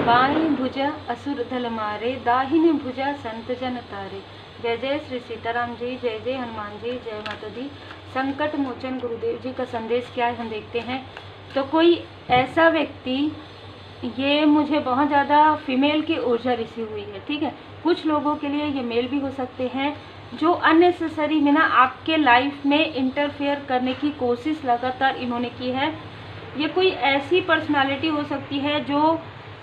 बाईं भुजा असुर दल मारे, दाहिनी भुजा संत जन तारे। जय जय श्री सीताराम जी, जय जय हनुमान जी, जय माता दी। संकट मोचन गुरुदेव जी का संदेश क्या है हम देखते हैं। तो कोई ऐसा व्यक्ति, ये मुझे बहुत ज़्यादा फीमेल की ऊर्जा रिसीव हुई है, ठीक है। कुछ लोगों के लिए ये मेल भी हो सकते हैं जो अननेसेसरी में ना आपके लाइफ में इंटरफेयर करने की कोशिश लगातार इन्होंने की है। ये कोई ऐसी पर्सनालिटी हो सकती है जो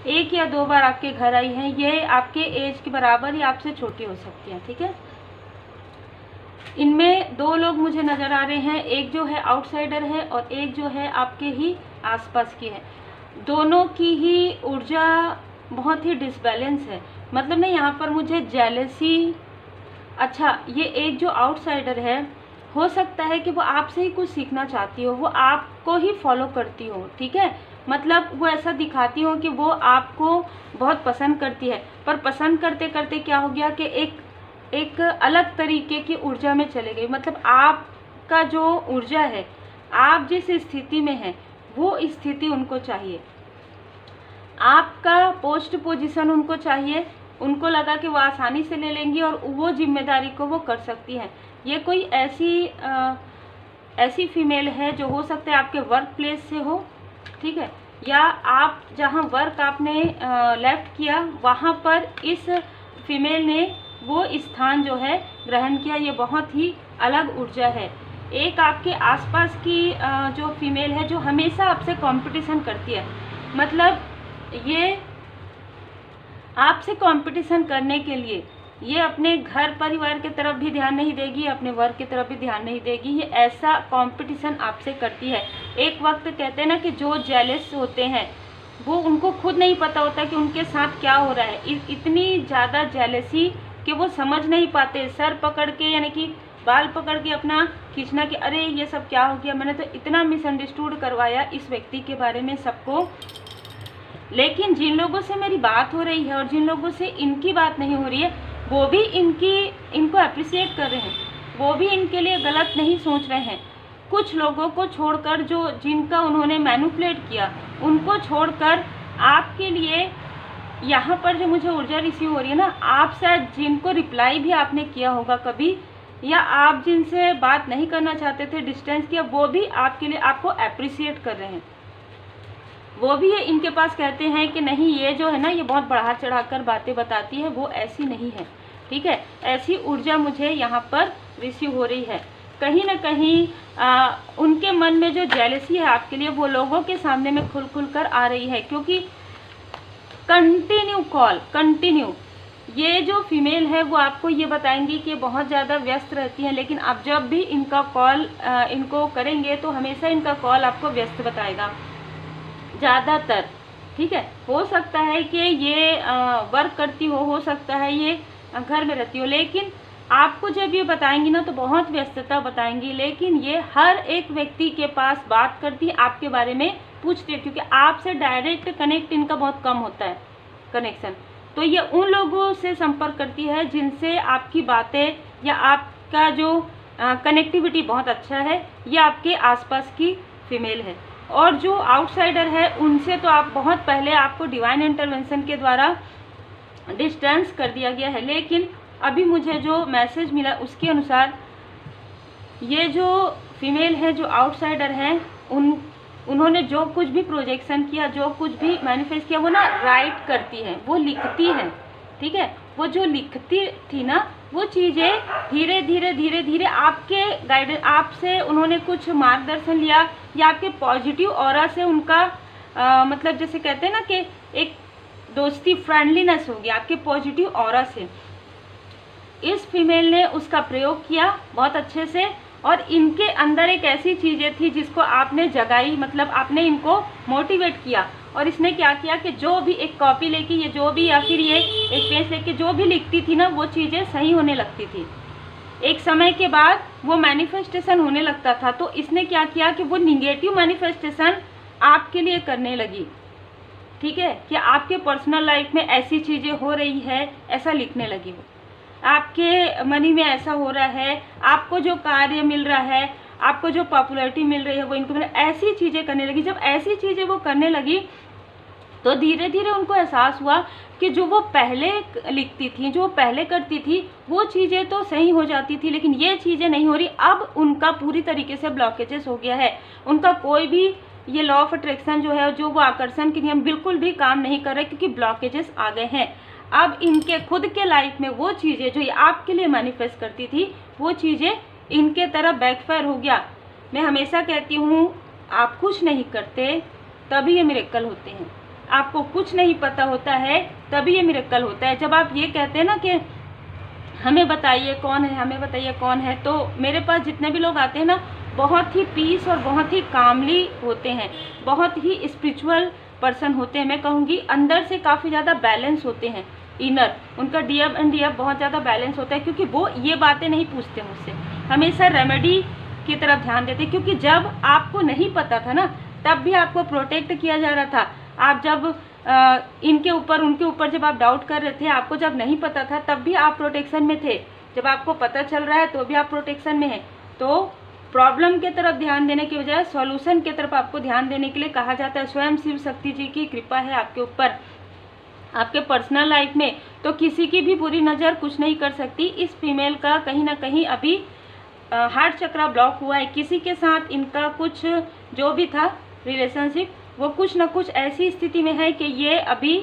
1 या 2 बार आपके घर आई है। ये आपके एज के बराबर या आपसे छोटी हो सकती है, ठीक है। इनमें 2 लोग मुझे नज़र आ रहे हैं, एक जो है आउटसाइडर है और एक जो है आपके ही आसपास की है। दोनों की ही ऊर्जा बहुत ही डिसबैलेंस है। मतलब ना यहाँ पर मुझे जेलसी, अच्छा ये एक जो आउटसाइडर है, हो सकता है कि वो आपसे ही कुछ सीखना चाहती हो, वो आपको ही फॉलो करती हो, ठीक है। मतलब वो ऐसा दिखाती हो कि वो आपको बहुत पसंद करती है, पर पसंद करते करते क्या हो गया कि एक अलग तरीके की ऊर्जा में चले गई। मतलब आपका जो ऊर्जा है, आप जिस स्थिति में हैं वो स्थिति उनको चाहिए, आपका पोस्ट पोजीशन उनको चाहिए। उनको लगा कि वो आसानी से ले लेंगी और वो जिम्मेदारी को वो कर सकती हैं। ये कोई ऐसी फीमेल है जो हो सकता है आपके वर्क प्लेस से हो, ठीक है, या आप जहाँ वर्क आपने लेफ्ट किया वहाँ पर इस फीमेल ने वो स्थान जो है ग्रहण किया। ये बहुत ही अलग ऊर्जा है। एक आपके आसपास की जो फीमेल है जो हमेशा आपसे कंपटीशन करती है। मतलब ये आपसे कंपटीशन करने के लिए ये अपने घर परिवार की तरफ भी ध्यान नहीं देगी, अपने वर्क की तरफ भी ध्यान नहीं देगी। ये ऐसा कंपटीशन आपसे करती है। एक वक्त कहते हैं ना कि जो जेलस होते हैं वो उनको खुद नहीं पता होता कि उनके साथ क्या हो रहा है। इतनी ज़्यादा जेलसी कि वो समझ नहीं पाते, सर पकड़ के यानी कि बाल पकड़ के अपना खींचना कि अरे ये सब क्या हो गया, मैंने तो इतना मिसअंडरस्टूड करवाया इस व्यक्ति के बारे में सबको। लेकिन जिन लोगों से मेरी बात हो रही है और जिन लोगों से इनकी बात नहीं हो रही है, वो भी इनको अप्रिशिएट कर रहे हैं, वो भी इनके लिए गलत नहीं सोच रहे हैं। कुछ लोगों को छोड़कर, जो जिनका उन्होंने मैनिपुलेट किया, उनको छोड़कर आपके लिए यहाँ पर जो मुझे ऊर्जा रिसीव हो रही है ना, आप शायद जिनको रिप्लाई भी आपने किया होगा कभी, या आप जिनसे बात नहीं करना चाहते थे, डिस्टेंस किया, वो भी आपके लिए आपको अप्रिशिएट कर रहे हैं। वो भी ये इनके पास कहते हैं कि नहीं, ये जो है ना ये बहुत बढ़ा चढ़ाकर बातें बताती है, वो ऐसी नहीं है, ठीक है। ऐसी ऊर्जा मुझे यहाँ पर रिसीव हो रही है। कहीं ना कहीं उनके मन में जो जेलसी है आपके लिए, वो लोगों के सामने में खुल कर आ रही है। क्योंकि कंटिन्यू ये जो फीमेल है वो आपको ये बताएंगी कि बहुत ज़्यादा व्यस्त रहती हैं, लेकिन आप जब भी इनका कॉल इनको करेंगे तो हमेशा इनका कॉल आपको व्यस्त बताएगा ज़्यादातर, ठीक है। हो सकता है कि ये वर्क करती हो सकता है ये घर में रहती हो, लेकिन आपको जब ये बताएंगी ना तो बहुत व्यस्तता बताएंगी। लेकिन ये हर एक व्यक्ति के पास बात करती है, आपके बारे में पूछती है, क्योंकि आपसे डायरेक्ट कनेक्ट इनका बहुत कम होता है, कनेक्शन। तो ये उन लोगों से संपर्क करती है जिनसे आपकी बातें या आपका जो कनेक्टिविटी बहुत अच्छा है। ये आपके आसपास की फीमेल है। और जो आउटसाइडर है उनसे तो आप बहुत पहले, आपको डिवाइन इंटरवेंशन के द्वारा डिस्टेंस कर दिया गया है। लेकिन अभी मुझे जो मैसेज मिला उसके अनुसार ये जो फीमेल है, जो आउटसाइडर हैं, उन्होंने जो कुछ भी प्रोजेक्शन किया, जो कुछ भी मैनिफेस्ट किया, वो ना राइट करती है, वो लिखती है, ठीक है। वो जो लिखती थी ना, वो चीज़ें धीरे धीरे आपके गाइडेंस, आपसे उन्होंने कुछ मार्गदर्शन लिया या आपके पॉजिटिव ऑरा से उनका मतलब जैसे कहते हैं ना कि एक दोस्ती, फ्रेंडलीनेस होगी आपके पॉजिटिव ऑरा से। इस फीमेल ने उसका प्रयोग किया बहुत अच्छे से, और इनके अंदर एक ऐसी चीज़ें थी जिसको आपने जगाई, मतलब आपने इनको मोटिवेट किया। और इसने क्या किया कि जो भी एक कॉपी लेके, ये जो भी, या फिर ये एक पेज लेके जो भी लिखती थी ना, वो चीज़ें सही होने लगती थी। एक समय के बाद वो मैनिफेस्टेशन होने लगता था। तो इसने क्या किया कि वो निगेटिव मैनिफेस्टेशन आपके लिए करने लगी, ठीक है, कि आपके पर्सनल लाइफ में ऐसी चीज़ें हो रही है, ऐसा लिखने लगी। वो आपके मनी में ऐसा हो रहा है, आपको जो कार्य मिल रहा है, आपको जो पॉपुलैरिटी मिल रही है, वो इनको ऐसी चीज़ें करने लगी। जब ऐसी चीज़ें वो करने लगी तो धीरे धीरे उनको एहसास हुआ कि जो वो पहले लिखती थी, जो पहले करती थी, वो चीज़ें तो सही हो जाती थी, लेकिन ये चीज़ें नहीं हो रही। अब उनका पूरी तरीके से ब्लॉकेजेस हो गया है। उनका कोई भी ये लॉ ऑफ अट्रैक्शन जो है, जो वो आकर्षण के नियम बिल्कुल भी काम नहीं कर रहे, क्योंकि ब्लॉकेजेस आ गए हैं। अब इनके खुद के लाइफ में वो चीज़ें जो ये आपके लिए मैनिफेस्ट करती थी, वो चीज़ें इनके तरफ बैकफायर हो गया। मैं हमेशा कहती हूँ, आप कुछ नहीं करते तभी ये मिरेकल होते हैं। आपको कुछ नहीं पता होता है तभी ये मिरेकल होता है। जब आप ये कहते हैं ना कि हमें बताइए कौन है, हमें बताइए कौन है, तो मेरे पास जितने भी लोग आते हैं ना, बहुत ही पीस और बहुत ही कामली होते हैं, बहुत ही स्पिरिचुअल पर्सन होते हैं। मैं कहूँगी अंदर से काफ़ी ज़्यादा बैलेंस होते हैं। इनर उनका डीएफ एंड डीएफ बहुत ज़्यादा बैलेंस होता है, क्योंकि वो ये बातें नहीं पूछते मुझसे, हमेशा रेमेडी की तरफ ध्यान देते। क्योंकि जब आपको नहीं पता था ना, तब भी आपको प्रोटेक्ट किया जा रहा था। आप जब इनके ऊपर उनके ऊपर जब आप डाउट कर रहे थे, आपको जब नहीं पता था तब भी आप प्रोटेक्शन में थे। जब आपको पता चल रहा है तो भी आप प्रोटेक्शन में हैं। तो प्रॉब्लम के तरफ ध्यान देने की बजाय सॉल्यूशन की तरफ आपको ध्यान देने के लिए कहा जाता है। स्वयं शिव शक्ति जी की कृपा है आपके ऊपर, आपके पर्सनल लाइफ में, तो किसी की भी बुरी नज़र कुछ नहीं कर सकती। इस फीमेल का कहीं ना कहीं अभी हार्ट चक्रा ब्लॉक हुआ है। किसी के साथ इनका कुछ जो भी था रिलेशनशिप, वो कुछ ना कुछ ऐसी स्थिति में है कि ये अभी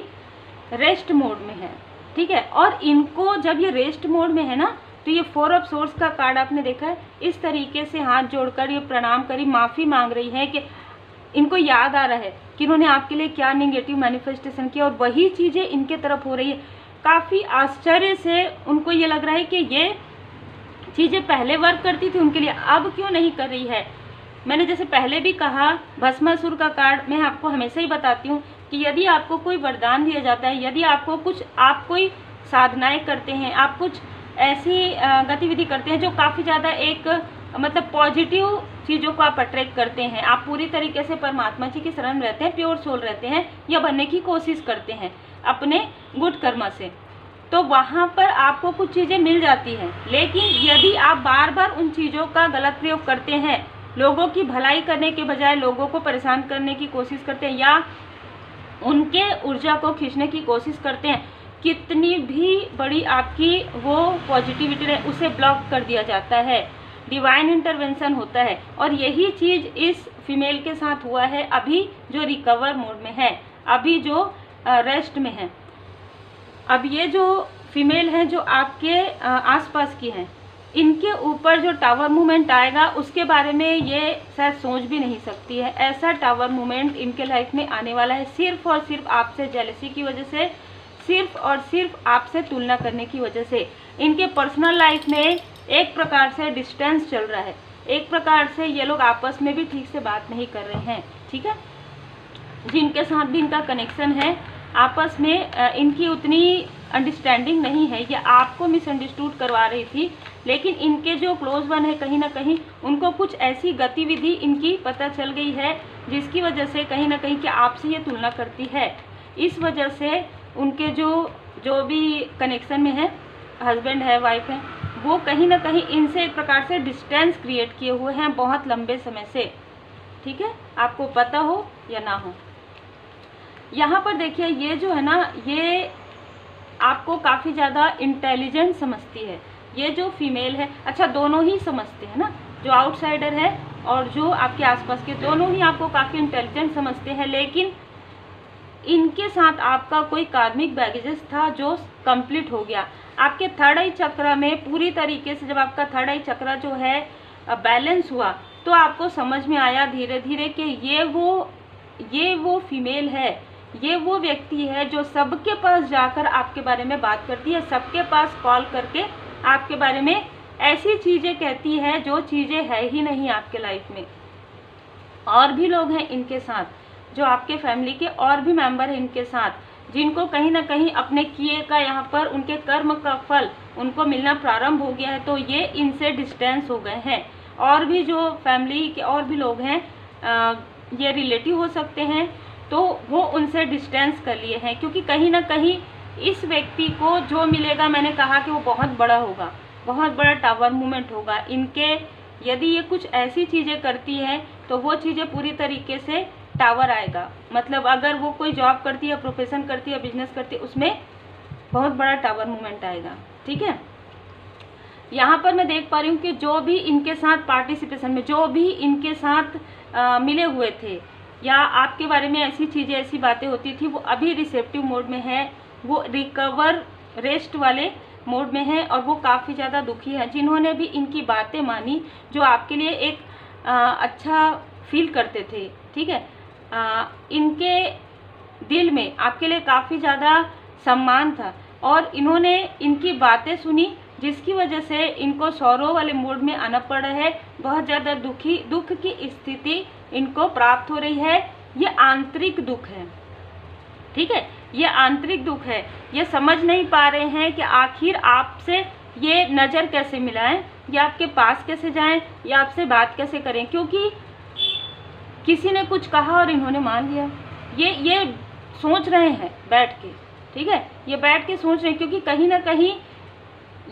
रेस्ट मोड में है, ठीक है। और इनको जब ये रेस्ट मोड में है ना, तो ये 4 ऑफ सोर्स का कार्ड आपने देखा है, इस तरीके से हाथ जोड़कर ये प्रणाम करी, माफ़ी मांग रही है कि इनको याद आ रहा है कि इन्होंने आपके लिए क्या नेगेटिव मैनिफेस्टेशन किया, और वही चीज़ें इनके तरफ हो रही है। काफ़ी आश्चर्य से उनको ये लग रहा है कि ये चीज़ें पहले वर्क करती थी उनके लिए, अब क्यों नहीं कर रही है। मैंने जैसे पहले भी कहा, भस्मासुर का कार्ड मैं आपको हमेशा ही बताती हूँ कि यदि आपको कोई वरदान दिया जाता है, यदि आपको कुछ, आप कोई साधनाएं करते हैं, आप कुछ ऐसी गतिविधि करते हैं जो काफ़ी ज़्यादा एक मतलब पॉजिटिव चीज़ों को आप अट्रैक्ट करते हैं, आप पूरी तरीके से परमात्मा जी की शरण रहते हैं, प्योर सोल रहते हैं, या बनने की कोशिश करते हैं अपने गुड कर्म से, तो वहाँ पर आपको कुछ चीज़ें मिल जाती हैं। लेकिन यदि आप बार बार उन चीज़ों का गलत प्रयोग करते हैं, लोगों की भलाई करने के बजाय लोगों को परेशान करने की कोशिश करते हैं, या उनके ऊर्जा को खींचने की कोशिश करते हैं, कितनी भी बड़ी आपकी वो पॉजिटिविटी है, उसे ब्लॉक कर दिया जाता है। डिवाइन इंटरवेंशन होता है, और यही चीज़ इस फीमेल के साथ हुआ है, अभी जो रिकवर मोड में है, अभी जो रेस्ट में है। अब ये जो फीमेल है जो आपके आसपास की हैं, इनके ऊपर जो टावर मूवमेंट आएगा उसके बारे में ये शायद सोच भी नहीं सकती है। ऐसा टावर मूवमेंट इनके लाइफ में आने वाला है, सिर्फ और सिर्फ आपसे जेलसी की वजह से, सिर्फ और सिर्फ आपसे तुलना करने की वजह से। इनके पर्सनल लाइफ में एक प्रकार से डिस्टेंस चल रहा है, एक प्रकार से ये लोग आपस में भी ठीक से बात नहीं कर रहे हैं, ठीक है। जिनके साथ भी इनका कनेक्शन है, आपस में इनकी उतनी अंडरस्टैंडिंग नहीं है, ये आपको मिसअंडरस्टूड करवा रही थी। लेकिन इनके जो क्लोज वन है, कहीं ना कहीं उनको कुछ ऐसी गतिविधि इनकी पता चल गई है जिसकी वजह से कहीं ना कहीं कि आपसे ये तुलना करती है। इस वजह से उनके जो भी कनेक्शन में है, हस्बैंड है, वाइफ है, वो कहीं ना कहीं इनसे एक प्रकार से डिस्टेंस क्रिएट किए हुए हैं बहुत लंबे समय से, ठीक है, आपको पता हो या ना हो। यहाँ पर देखिए, ये जो है ना, ये आपको काफ़ी ज़्यादा इंटेलिजेंट समझती है, ये जो फीमेल है। अच्छा, दोनों ही समझते हैं ना, जो आउटसाइडर है और जो आपके आसपास के, दोनों ही आपको काफ़ी इंटेलिजेंट समझते हैं। लेकिन इनके साथ आपका कोई कार्मिक बैगेजेस था जो कंप्लीट हो गया। आपके थर्ड आई चक्र में पूरी तरीके से, जब आपका थर्ड आई चक्र जो है बैलेंस हुआ, तो आपको समझ में आया धीरे धीरे कि ये वो फीमेल है, ये वो व्यक्ति है जो सबके पास जाकर आपके बारे में बात करती है, सबके पास कॉल करके आपके बारे में ऐसी चीज़ें कहती है जो चीज़ें है ही नहीं आपके लाइफ में। और भी लोग हैं इनके साथ, जो आपके फैमिली के और भी मेंबर हैं इनके साथ, जिनको कहीं ना कहीं अपने किए का यहाँ पर उनके कर्म का फल उनको मिलना प्रारंभ हो गया है, तो ये इनसे डिस्टेंस हो गए हैं। और भी जो फैमिली के और भी लोग हैं, ये रिलेटिव हो सकते हैं, तो वो उनसे डिस्टेंस कर लिए हैं, क्योंकि कहीं ना कहीं इस व्यक्ति को जो मिलेगा, मैंने कहा कि वो बहुत बड़ा होगा, बहुत बड़ा टावर मूवमेंट होगा इनके। यदि ये कुछ ऐसी चीज़ें करती है तो वो चीज़ें पूरी तरीके से टावर आएगा। मतलब अगर वो कोई जॉब करती है, प्रोफेशन करती है, बिजनेस करती है, उसमें बहुत बड़ा टावर मूवमेंट आएगा। ठीक है, यहाँ पर मैं देख पा रही हूँ कि जो भी इनके साथ पार्टिसिपेशन में, जो भी इनके साथ मिले हुए थे या आपके बारे में ऐसी चीज़ें, ऐसी बातें होती थी, वो अभी रिसेप्टिव मोड में है, वो रिकवर रेस्ट वाले मोड में है और वो काफ़ी ज़्यादा दुखी है। जिन्होंने भी इनकी बातें मानी, जो आपके लिए एक अच्छा फील करते थे, ठीक है, इनके दिल में आपके लिए काफ़ी ज़्यादा सम्मान था और इन्होंने इनकी बातें सुनी, जिसकी वजह से इनको सौरों वाले मूड में आना पड़ रहा है। बहुत ज़्यादा दुख की स्थिति इनको प्राप्त हो रही है। ये आंतरिक दुख है, ठीक है, ये आंतरिक दुख है। ये समझ नहीं पा रहे हैं कि आखिर आपसे ये नज़र कैसे मिलाएं, या आपके पास कैसे जाएं, या आपसे बात कैसे करें, क्योंकि किसी ने कुछ कहा और इन्होंने मान लिया। ये सोच रहे हैं बैठ के, ठीक है, ये बैठ के सोच रहे हैं, क्योंकि कहीं ना कहीं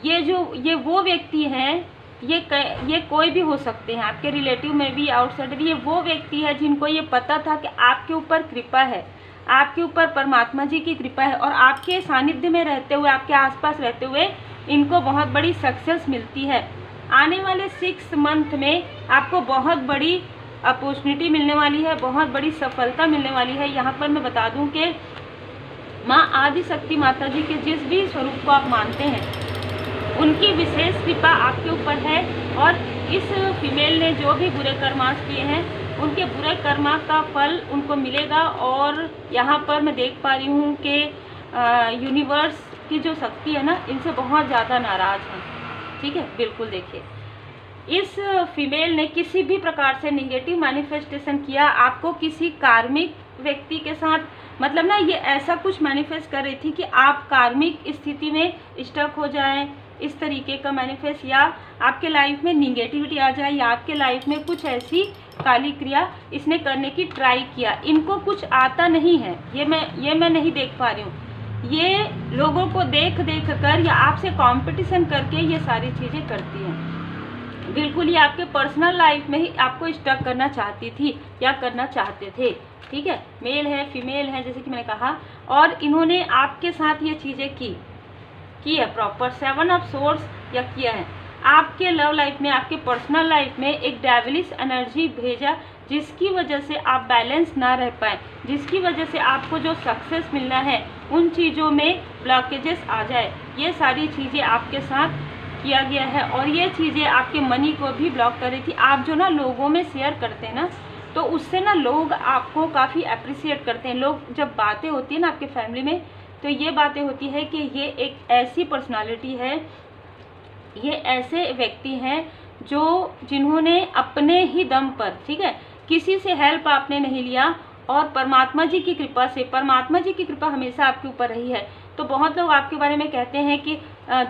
ये वो व्यक्ति हैं, ये कोई भी हो सकते हैं, आपके रिलेटिव में भी, आउटसाइडर। ये वो व्यक्ति है जिनको ये पता था कि आपके ऊपर कृपा है, आपके ऊपर परमात्मा जी की कृपा है और आपके सानिध्य में रहते हुए, आपके आसपास रहते हुए इनको बहुत बड़ी सक्सेस मिलती है। आने वाले 6 मंथ में आपको बहुत बड़ी अपॉर्चुनिटी मिलने वाली है, बहुत बड़ी सफलता मिलने वाली है। यहाँ पर मैं बता दूँ कि माँ आदिशक्ति माता जी के जिस भी स्वरूप को आप मानते हैं, उनकी विशेष कृपा आपके ऊपर है और इस फीमेल ने जो भी बुरे कर्मास किए हैं, उनके बुरे कर्मा का फल उनको मिलेगा। और यहाँ पर मैं देख पा रही हूँ कि यूनिवर्स की जो शक्ति है ना, इनसे बहुत ज़्यादा नाराज़ है। ठीक है, बिल्कुल देखिए, इस फीमेल ने किसी भी प्रकार से निगेटिव मैनिफेस्टेशन किया आपको किसी कार्मिक व्यक्ति के साथ, मतलब ना ये ऐसा कुछ मैनिफेस्ट कर रही थी कि आप कार्मिक स्थिति में स्टक हो जाएं, इस तरीके का मैनिफेस्ट, या आपके लाइफ में निगेटिविटी आ जाए, या आपके लाइफ में कुछ ऐसी काली क्रिया इसने करने की ट्राई किया। इनको कुछ आता नहीं है, ये मैं नहीं देख पा रही हूँ। ये लोगों को देख कर या आपसे कंपटीशन करके ये सारी चीज़ें करती हैं। बिल्कुल, ये आपके पर्सनल लाइफ में ही आपको स्टक करना चाहती थी या करना चाहते थे। ठीक है, मेल है, फीमेल है, जैसे कि मैंने कहा, और इन्होंने आपके साथ ये चीज़ें की है प्रॉपर 7 ऑफ सोर्स या किया है। आपके लव लाइफ में, आपके पर्सनल लाइफ में एक डेविलिश एनर्जी भेजा, जिसकी वजह से आप बैलेंस ना रह पाए, जिसकी वजह से आपको जो सक्सेस मिलना है उन चीज़ों में ब्लॉकेजेस आ जाए। ये सारी चीज़ें आपके साथ किया गया है और ये चीज़ें आपके मनी को भी ब्लॉक कर रही थी। आप जो ना लोगों में शेयर करते हैं ना, तो उससे ना लोग आपको काफ़ी अप्रिशिएट करते हैं। लोग जब बातें होती है ना आपके फैमिली में, तो ये बातें होती है कि ये एक ऐसी पर्सनालिटी है, ये ऐसे व्यक्ति हैं जिन्होंने अपने ही दम पर, ठीक है, किसी से हेल्प आपने नहीं लिया और परमात्मा जी की कृपा से, परमात्मा जी की कृपा हमेशा आपके ऊपर रही है। तो बहुत लोग आपके बारे में कहते हैं कि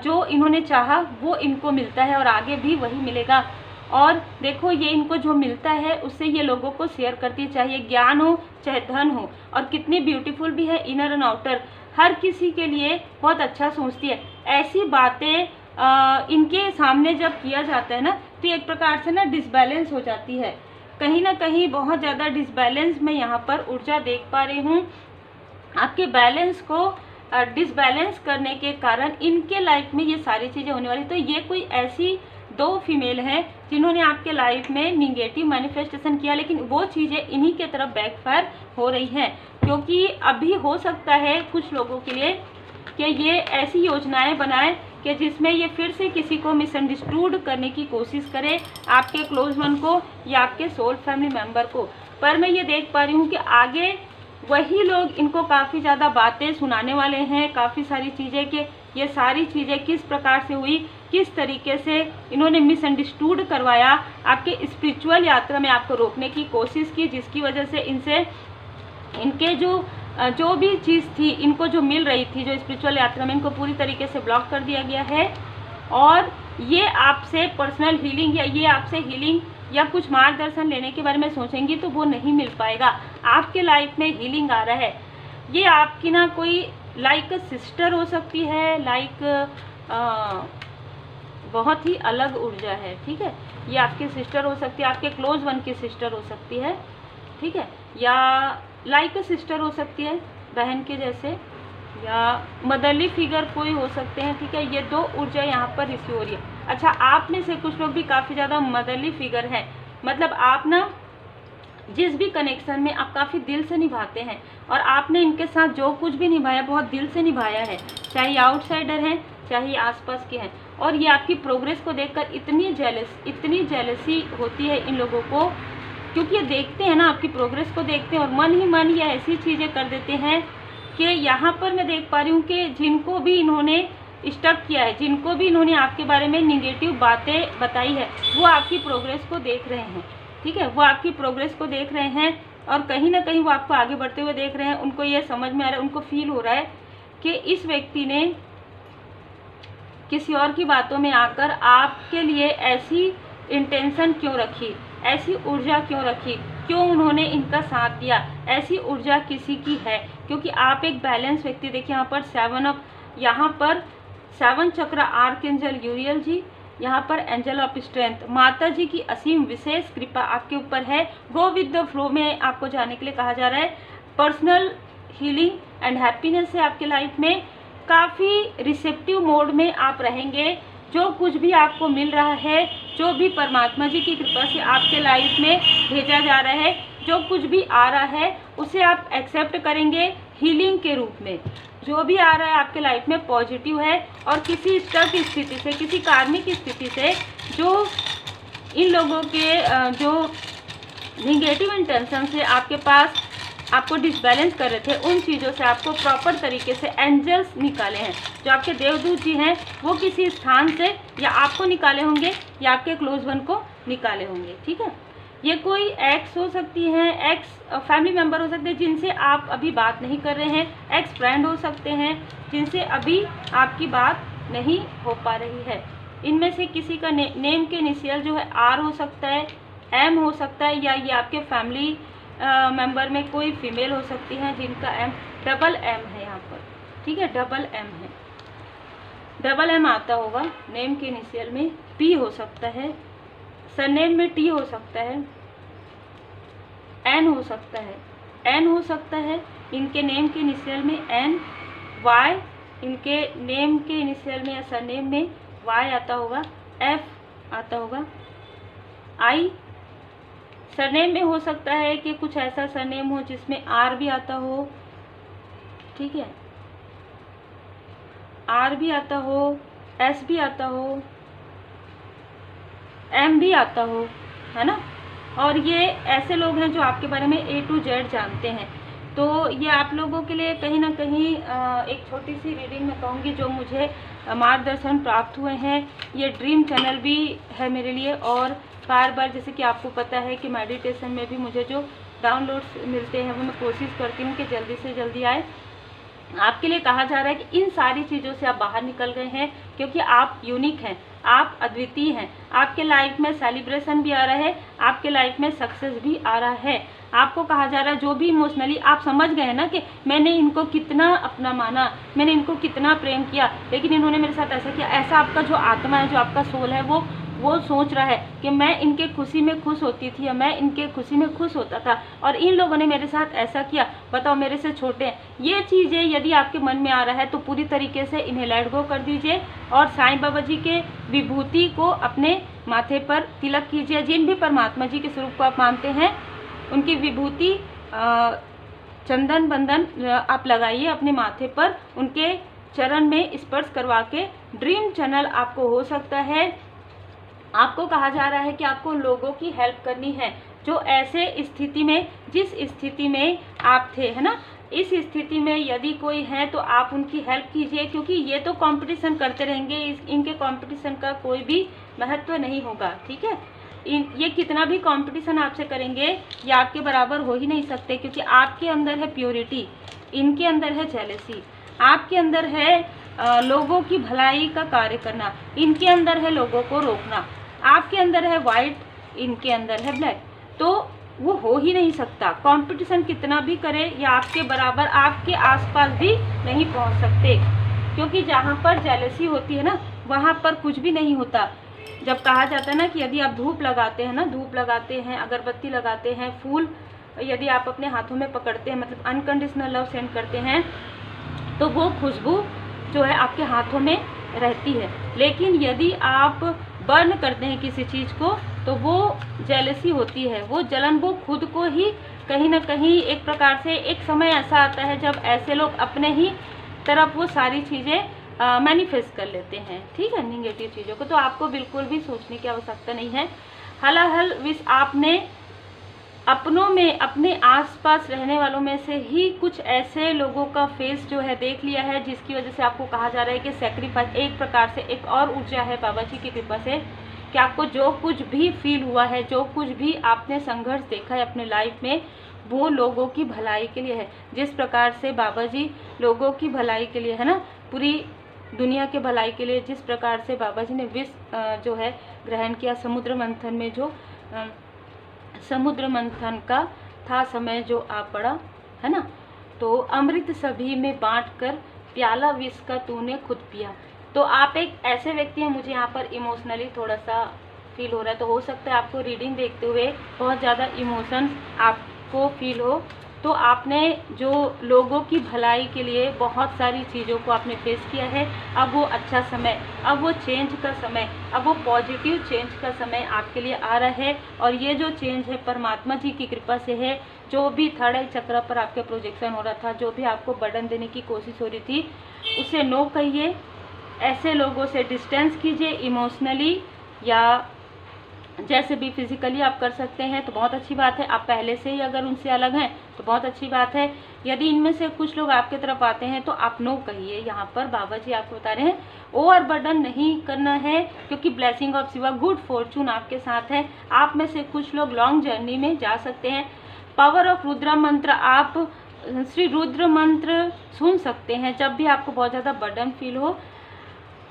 जो इन्होंने चाहा वो इनको मिलता है और आगे भी वही मिलेगा। और देखो, ये इनको जो मिलता है उससे ये लोगों को शेयर करती है, चाहे ज्ञान हो चाहे धन हो। और कितनी ब्यूटीफुल भी है, इनर एंड आउटर, हर किसी के लिए बहुत अच्छा सोचती है। ऐसी बातें इनके सामने जब किया जाता है ना, तो एक प्रकार से ना डिसबैलेंस हो जाती है, कहीं ना कहीं बहुत ज़्यादा डिसबैलेंस मैं यहाँ पर ऊर्जा देख पा रही हूँ। आपके बैलेंस को डिसबैलेंस करने के कारण इनके लाइफ में ये सारी चीज़ें होने वाली। तो ये कोई ऐसी 2 फीमेल हैं जिन्होंने आपके लाइफ में निगेटिव मैनिफेस्टेशन किया, लेकिन वो चीज़ें इन्हीं के तरफ बैकफायर हो रही हैं। क्योंकि अभी हो सकता है कुछ लोगों के लिए कि ये ऐसी योजनाएं बनाएं कि जिसमें ये फिर से किसी को मिसअंडरस्टूड करने की कोशिश करे, आपके क्लोज वन को या आपके सोल फैमिली मेम्बर को। पर मैं ये देख पा रही हूँ कि आगे वही लोग इनको काफ़ी ज़्यादा बातें सुनाने वाले हैं, काफ़ी सारी चीज़ें कि ये सारी चीज़ें किस प्रकार से हुई, किस तरीके से इन्होंने मिसअंडरस्टूड करवाया, आपके स्पिरिचुअल यात्रा में आपको रोकने की कोशिश की, जिसकी वजह से इनसे इनके जो भी चीज़ थी, इनको जो मिल रही थी, जो स्पिरिचुअल यात्रा में, इनको पूरी तरीके से ब्लॉक कर दिया गया है। और ये आपसे पर्सनल हीलिंग या ये आपसे हीलिंग या कुछ मार्गदर्शन लेने के बारे में सोचेंगी तो वो नहीं मिल पाएगा। आपके लाइफ में हीलिंग आ रहा है। ये आपकी ना कोई लाइक सिस्टर हो सकती है, लाइक बहुत ही अलग ऊर्जा है, ठीक है। ये आपकी सिस्टर हो सकती है, आपके क्लोज वन की सिस्टर हो सकती है, ठीक है। या लाइक अ सिस्टर हो सकती है, बहन के जैसे, या मदरली फिगर कोई हो सकते हैं, ठीक है। ये 2 ऊर्जा यहाँ पर रिसीव हो रही है। अच्छा, आप में से कुछ लोग भी काफ़ी ज़्यादा मदरली फिगर हैं, मतलब आप ना जिस भी कनेक्शन में आप काफ़ी दिल से निभाते हैं और आपने इनके साथ जो कुछ भी निभाया बहुत दिल से निभाया है, चाहे आउटसाइडर हैं चाहे आसपास के हैं। और ये आपकी प्रोग्रेस को देखकर इतनी जेलसी होती है इन लोगों को, क्योंकि ये देखते हैं ना, आपकी प्रोग्रेस को देखते हैं और मन ही मन ये ऐसी चीज़ें कर देते हैं कि यहाँ पर मैं देख पा रही हूँ कि जिनको भी इन्होंने स्टक किया है, जिनको भी इन्होंने आपके बारे में निगेटिव बातें बताई है, वो आपकी प्रोग्रेस को देख रहे हैं, ठीक है। वो आपकी प्रोग्रेस को देख रहे हैं और कहीं ना कहीं वो आपको आगे बढ़ते हुए देख रहे हैं। उनको ये समझ में आ रहा है, उनको फील हो रहा है कि इस व्यक्ति ने किसी और की बातों में आकर आपके लिए ऐसी इंटेंशन क्यों रखी, ऐसी ऊर्जा क्यों रखी, क्यों उन्होंने इनका साथ दिया, ऐसी ऊर्जा किसी की है। क्योंकि आप एक बैलेंस व्यक्ति, देखिए यहाँ पर 7 चक्र आर्कएंजल यूरियल जी, यहाँ पर एंजल ऑफ स्ट्रेंथ, माता जी की असीम विशेष कृपा आपके ऊपर है। गो विद द फ्लो में आपको जाने के लिए कहा जा रहा है। पर्सनल हीलिंग एंड हैप्पीनेस है आपके लाइफ में। काफ़ी रिसेप्टिव मोड में आप रहेंगे। जो कुछ भी आपको मिल रहा है, जो भी परमात्मा जी की कृपा से आपके लाइफ में भेजा जा रहा है, जो कुछ भी आ रहा है उसे आप एक्सेप्ट करेंगे हीलिंग के रूप में। जो भी आ रहा है आपके लाइफ में पॉजिटिव है। और किसी स्टक स्थिति से, किसी कार्मिक स्थिति से, जो इन लोगों के जो निगेटिव इंटेंशन से आपके पास आपको डिसबैलेंस कर रहे थे, उन चीज़ों से आपको प्रॉपर तरीके से एंजल्स निकाले हैं। जो आपके देवदूत जी हैं वो किसी स्थान से या आपको निकाले होंगे या आपके क्लोज वन को निकाले होंगे, ठीक है। ये कोई एक्स हो सकती हैं, एक्स फैमिली मेम्बर हो सकते हैं जिनसे आप अभी बात नहीं कर रहे हैं, एक्स फ्रेंड हो सकते हैं जिनसे अभी आपकी बात नहीं हो पा रही है। इनमें से किसी का नेम के इनिशियल जो है आर हो सकता है, एम हो सकता है, या ये आपके फैमिली मेंबर में कोई फीमेल हो सकती हैं जिनका एम डबल एम है यहाँ पर, ठीक है, डबल एम है। डबल एम आता होगा नेम के इनिशियल में, पी हो सकता है, सरनेम में टी हो सकता है, एन हो सकता है, एन हो सकता है इनके नेम के इनिशियल में एन, वाई इनके नेम के इनिशियल में या सरनेम में वाई आता होगा, एफ आता होगा, आई सरनेम में हो सकता है कि कुछ ऐसा सरनेम हो जिसमें आर भी आता हो, ठीक है, आर भी आता हो, एस भी आता हो, एम भी आता हो, है ना। और ये ऐसे लोग हैं जो आपके बारे में A to Z जानते हैं। तो ये आप लोगों के लिए कहीं ना कहीं एक छोटी सी रीडिंग में कहूँगी जो मुझे मार्गदर्शन प्राप्त हुए हैं। ये ड्रीम चैनल भी है मेरे लिए, और बार बार जैसे कि आपको पता है कि मेडिटेशन में भी मुझे जो डाउनलोड्स मिलते हैं वो मैं कोशिश करती हूँ कि जल्दी से जल्दी आए। आपके लिए कहा जा रहा है कि इन सारी चीज़ों से आप बाहर निकल गए हैं, क्योंकि आप यूनिक हैं, आप अद्वितीय हैं। आपके लाइफ में सेलिब्रेशन भी आ रहा है, आपके लाइफ में सक्सेस भी आ रहा है। आपको कहा जा रहा है जो भी इमोशनली आप समझ गए ना कि मैंने इनको कितना अपना माना, मैंने इनको कितना प्रेम किया, लेकिन इन्होंने मेरे साथ ऐसा किया। ऐसा आपका जो आत्मा है, जो आपका सोल है, वो सोच रहा है कि मैं इनके खुशी में खुश होती थी या मैं इनके खुशी में खुश होता था, और इन लोगों ने मेरे साथ ऐसा किया, बताओ मेरे से छोटे हैं। ये चीज़ें यदि आपके मन में आ रहा है तो पूरी तरीके से इन्हें लेट गो कर दीजिए और साईं बाबा जी के विभूति को अपने माथे पर तिलक कीजिए। जिन भी परमात्मा जी के स्वरूप को आप मानते हैं उनकी विभूति चंदन बंदन आप लगाइए अपने माथे पर, उनके चरण में स्पर्श करवा के। ड्रीम चैनल आपको हो सकता है, आपको कहा जा रहा है कि आपको लोगों की हेल्प करनी है जो ऐसे स्थिति में, जिस स्थिति में आप थे, है ना, इस स्थिति में यदि कोई है तो आप उनकी हेल्प कीजिए, क्योंकि ये तो कंपटीशन करते रहेंगे, इनके कंपटीशन का कोई भी महत्व नहीं होगा, ठीक है। ये कितना भी कंपटीशन आपसे करेंगे ये आपके बराबर हो ही नहीं सकते, क्योंकि आपके अंदर है प्योरिटी, इनके अंदर है जेलसी। आपके अंदर है लोगों की भलाई का कार्य करना, इनके अंदर है लोगों को रोकना। आपके अंदर है वाइट, इनके अंदर है ब्लैक, तो वो हो ही नहीं सकता। कंपटीशन कितना भी करे या आपके बराबर, आपके आसपास भी नहीं पहुंच सकते, क्योंकि जहाँ पर जेलसी होती है ना वहाँ पर कुछ भी नहीं होता। जब कहा जाता है ना कि यदि आप धूप लगाते हैं ना, धूप लगाते हैं, अगरबत्ती लगाते हैं, फूल यदि आप अपने हाथों में पकड़ते हैं, मतलब अनकंडीशनल लव सेंड करते हैं, तो वो खुशबू जो है आपके हाथों में रहती है। लेकिन यदि आप बर्न करते हैं किसी चीज़ को, तो वो जेलसी होती है, वो जलन, वो खुद को ही कहीं ना कहीं एक प्रकार से एक समय ऐसा आता है जब ऐसे लोग अपने ही तरफ वो सारी चीज़ें मैनिफेस्ट कर लेते हैं, ठीक है, निगेटिव चीज़ों को। तो आपको बिल्कुल भी सोचने की आवश्यकता नहीं है। हलाहल विश आपने अपनों में, अपने आसपास रहने वालों में से ही कुछ ऐसे लोगों का फेस जो है देख लिया है, जिसकी वजह से आपको कहा जा रहा है कि सेक्रीफाइस एक प्रकार से एक और ऊर्जा है बाबा जी की कृपा से, कि आपको जो कुछ भी फील हुआ है, जो कुछ भी आपने संघर्ष देखा है अपने लाइफ में, वो लोगों की भलाई के लिए है। जिस प्रकार से बाबा जी लोगों की भलाई के लिए, है ना, पूरी दुनिया के भलाई के लिए, जिस प्रकार से बाबा जी ने विष जो है ग्रहण किया समुद्र मंथन में, जो समुद्र मंथन का था समय जो आ पड़ा, है ना, तो अमृत सभी में बांटकर प्याला विष का तूने खुद पिया। तो आप एक ऐसे व्यक्ति हैं, मुझे यहाँ पर इमोशनली थोड़ा सा फील हो रहा है, तो हो सकता है आपको रीडिंग देखते हुए बहुत ज़्यादा इमोशंस आपको फील हो। तो आपने जो लोगों की भलाई के लिए बहुत सारी चीज़ों को आपने फेस किया है, अब वो अच्छा समय, अब वो चेंज का समय, अब वो पॉजिटिव चेंज का समय आपके लिए आ रहा है। और ये जो चेंज है परमात्मा जी की कृपा से है। जो भी थर्ड आई चक्र पर आपके प्रोजेक्शन हो रहा था, जो भी आपको बर्डन देने की कोशिश हो रही थी, उसे नो कहिए, ऐसे लोगों से डिस्टेंस कीजिए, इमोशनली या जैसे भी फिजिकली आप कर सकते हैं तो बहुत अच्छी बात है। आप पहले से ही अगर उनसे अलग हैं तो बहुत अच्छी बात है। यदि इनमें से कुछ लोग आपके तरफ आते हैं तो आप नो कहिए। यहाँ पर बाबा जी आपको बता रहे हैं ओवर बर्डन नहीं करना है, क्योंकि blessing of Shiva, good Fortune आपके साथ है। आप में से कुछ लोग लॉन्ग जर्नी में जा सकते हैं। पावर ऑफ रुद्र मंत्र, आप श्री रुद्र मंत्र सुन सकते हैं जब भी आपको बहुत ज़्यादा बर्डन फील हो।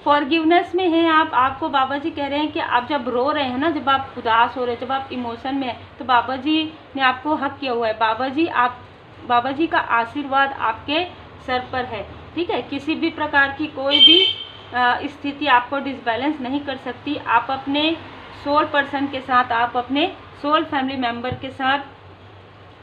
फॉरगिवनेस में हैं आप, आपको बाबा जी कह रहे हैं कि आप जब रो रहे हैं ना, जब आप उदास हो रहे हैं, जब आप इमोशन में हैं, तो बाबा जी ने आपको हक किया हुआ है। बाबा जी का आशीर्वाद आपके सर पर है, ठीक है। किसी भी प्रकार की कोई भी स्थिति आपको डिसबैलेंस नहीं कर सकती। आप अपने सोल पर्सन के साथ, आप अपने सोल फैमिली मेम्बर के साथ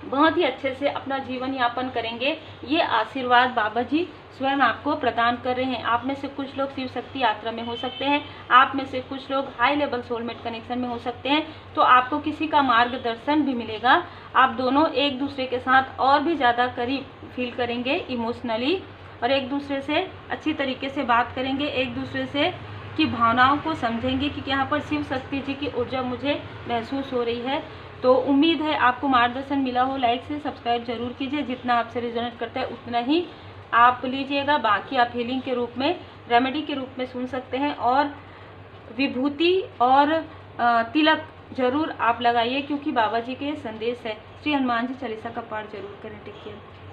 बहुत ही अच्छे से अपना जीवन यापन करेंगे। ये आशीर्वाद बाबा जी स्वयं आपको प्रदान कर रहे हैं। आप में से कुछ लोग शिव शक्ति यात्रा में हो सकते हैं, आप में से कुछ लोग हाई लेवल सोलमेट कनेक्शन में हो सकते हैं, तो आपको किसी का मार्गदर्शन भी मिलेगा। आप दोनों एक दूसरे के साथ और भी ज़्यादा करीब फील करेंगे इमोशनली, और एक दूसरे से अच्छी तरीके से बात करेंगे, एक दूसरे से की भावनाओं को समझेंगे कि यहाँ पर शिव शक्ति जी की ऊर्जा मुझे महसूस हो रही है। तो उम्मीद है आपको मार्गदर्शन मिला हो। लाइक से सब्सक्राइब जरूर कीजिए, जितना आपसे रिजोनेट करता है उतना ही आप लीजिएगा। बाकी आप हीलिंग के रूप में, रेमेडी के रूप में सुन सकते हैं। और विभूति और तिलक जरूर आप लगाइए, क्योंकि बाबा जी के संदेश है। श्री हनुमान जी चालीसा का पाठ जरूर करें। Take care.